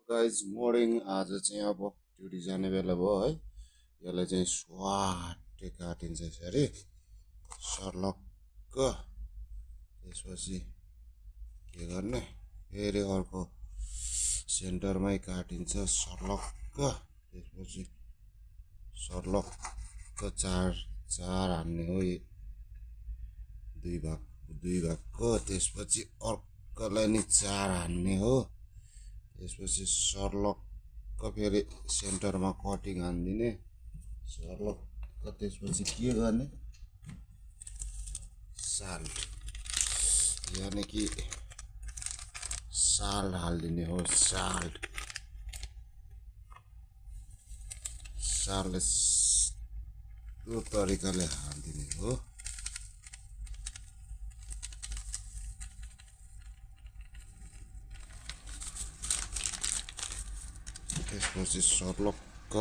Guys morning आज चाहिँ अब ड्युटी जाने बेला भयो है। यसलाई चाहिँ स्वाटै काटिन्छ यसरी सर्लक्क। त्यसपछि के गर्ने, फेरि अर्को सेन्टरमै काटिन्छ सर्लक्क। त्यसपछि सर्लक्क चार चार हान्ने हो, दुई भागको। त्यसपछि अर्कोलाई नि चार हान्ने हो। त्यसपछि सर्लक्क फेरि सेन्टरमा कटिङ हानिदिने सर्लक्क। त्यसपछि के गर्ने, साल्ट यानि कि साल्ट हालिदिने हो। साल्टले त्यो तरिकाले हालिदिने हो। त्यसपछि सर्लक्क